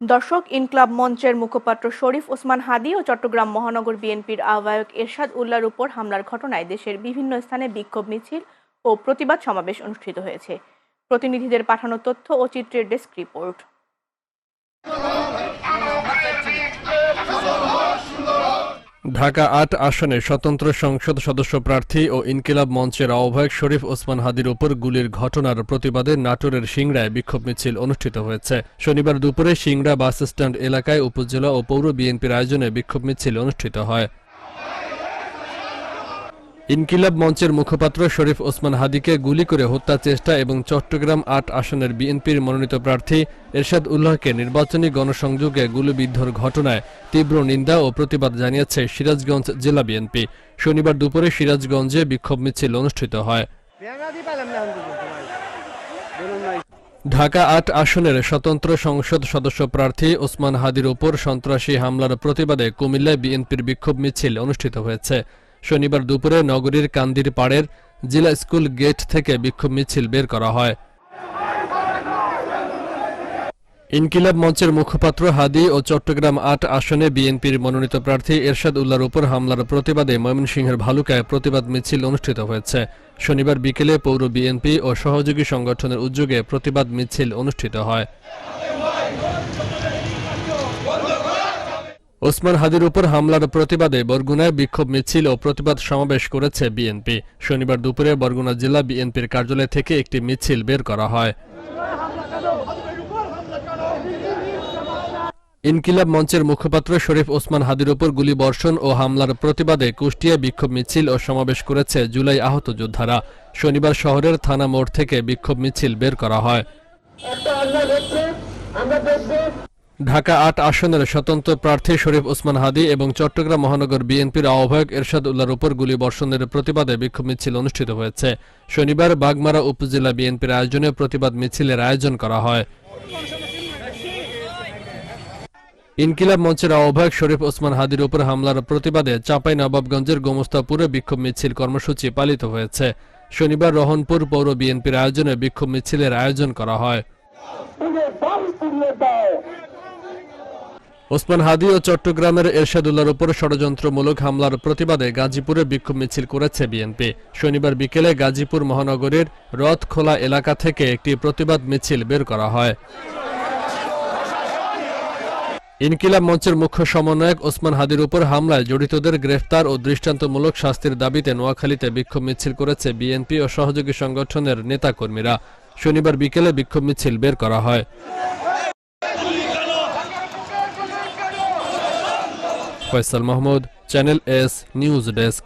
দর্শক ইনকলাব মঞ্চের মুখপাত্র শরীফ ওসমান হাদী ও চট্টগ্রাম মহানগর বিএনপির আহ্বায়ক এরশাদ উল্লাহর উপর হামলার ঘটনায় দেশের বিভিন্ন স্থানে বিক্ষোভ মিছিল ও প্রতিবাদ সমাবেশ অনুষ্ঠিত হয়েছে। প্রতিনিধিদের পাঠানো তথ্য ও চিত্রের ডেস্ক রিপোর্ট। ঢাকা ৮ আসনে স্বতন্ত্র সংসদ সদস্য প্রার্থী ও ইনকিলাব মঞ্চের আহ্বায়ক শরীফ ওসমান হাদীর উপর গুলির ঘটনার প্রতিবাদে নাটোরের সিংড়ায় বিক্ষোভ মিছিল অনুষ্ঠিত হয়েছে। শনিবার দুপুরে সিংড়া বাসস্ট্যান্ড এলাকায় উপজেলা ও পৌর বিএনপির আয়োজনে বিক্ষোভ মিছিল অনুষ্ঠিত হয়। ইনকিলাব মঞ্চের মুখপাত্র শরীফ ওসমান হাদীকে গুলি করে হত্যা চেষ্টা এবং চট্টগ্রাম ৮ আসনের বিএনপির মনোনীত প্রার্থী এরশাদ উল্লাহকে নির্বাচনী গণসংযোগে গুলিবিদ্ধর ঘটনায় তীব্র নিন্দা ও প্রতিবাদ জানিয়েছে সিরাজগঞ্জ জেলা বিএনপি। শনিবার দুপুরে সিরাজগঞ্জে বিক্ষোভ মিছিল অনুষ্ঠিত হয়। ঢাকা ৮ আসনের স্বতন্ত্র সংসদ সদস্য প্রার্থী ওসমান হাদীর উপর সন্ত্রাসী হামলার প্রতিবাদে কুমিল্লায় বিএনপির বিক্ষোভ মিছিল অনুষ্ঠিত হয়েছে। শনিবার দুপুরে নগরীর কান্দির পাড়ের জেলা স্কুল গেট থেকে বিক্ষোভ মিছিল বের করা হয়। ইনকিলাব মঞ্চের মুখপাত্র হাদী ও চট্টগ্রাম ৮ আসনে বিএনপির মনোনীত প্রার্থী এরশাদ উল্লাহর উপর হামলার প্রতিবাদে ময়মনসিংহের ভালুকায় প্রতিবাদ মিছিল অনুষ্ঠিত হয়েছে। শনিবার বিকেলে পৌর বিএনপি ও সহযোগী সংগঠনের উদ্যোগে প্রতিবাদ মিছিল অনুষ্ঠিত হয়। ওসমান হাদীর উপর হামলার প্রতিবাদে বরগুনায় বিক্ষোভ মিছিল ও প্রতিবাদ সমাবেশ করেছে বিএনপি। শনিবার দুপুরে বরগুনা জেলা বিএনপির কার্যালয় থেকে একটি মিছিল বের করা হয়। ইনকিলাব মঞ্চের মুখপাত্র শরীফ ওসমান হাদীর উপর গুলিবর্ষণ ও হামলার প্রতিবাদে কুষ্টিয়ায় বিক্ষোভ মিছিল ও সমাবেশ করেছে জুলাই আহত যোদ্ধারা। শনিবার শহরের থানা মোড় থেকে বিক্ষোভ মিছিল বের করা হয়। ঢাকা ৮ আসনের স্বতন্ত্র প্রার্থী শরীফ ওসমান হাদী এবং চট্টগ্রাম মহানগর বিএনপির আহ্বায়ক এরশাদ উল্লাহর উপর গুলিবর্ষণের প্রতিবাদে বিক্ষোভ মিছিল অনুষ্ঠিত হয়েছে। শনিবার বাগমারা উপজেলা বিএনপির আয়োজনে প্রতিবাদ মিছিলের আয়োজন করা হয়। ইনকিলাব মঞ্চের আহ্বায়ক শরীফ ওসমান হাদীর উপর হামলার প্রতিবাদে চাঁপাইনবাবগঞ্জের গোমস্তাপুরে বিক্ষোভ মিছিল কর্মসূচি পালিত হয়েছে। শনিবার রহনপুর পৌর বিএনপির আয়োজনে বিক্ষোভ মিছিলের আয়োজন করা হয়। ওসমান হাদী ও চট্টগ্রামের এরশাদ উল্লাহর উপর ষড়যন্ত্রমূলক হামলার প্রতিবাদে গাজীপুরে বিক্ষোভ মিছিল করেছে বিএনপি। শনিবার বিকেলে গাজীপুর মহানগরীর রথখোলা এলাকা থেকে একটি প্রতিবাদ মিছিল বের করা হয়। ইনকিলাব মঞ্চের মুখ্য সমন্বয়ক ওসমান হাদীর উপর হামলায় জড়িতদের গ্রেফতার ও দৃষ্টান্তমূলক শাস্তির দাবিতে নোয়াখালীতে বিক্ষোভ মিছিল করেছে বিএনপি ও সহযোগী সংগঠনের নেতাকর্মীরা। শনিবার বিকেলে বিক্ষোভ মিছিল বের করা হয়। Faisal Mahmud, channel S news desk.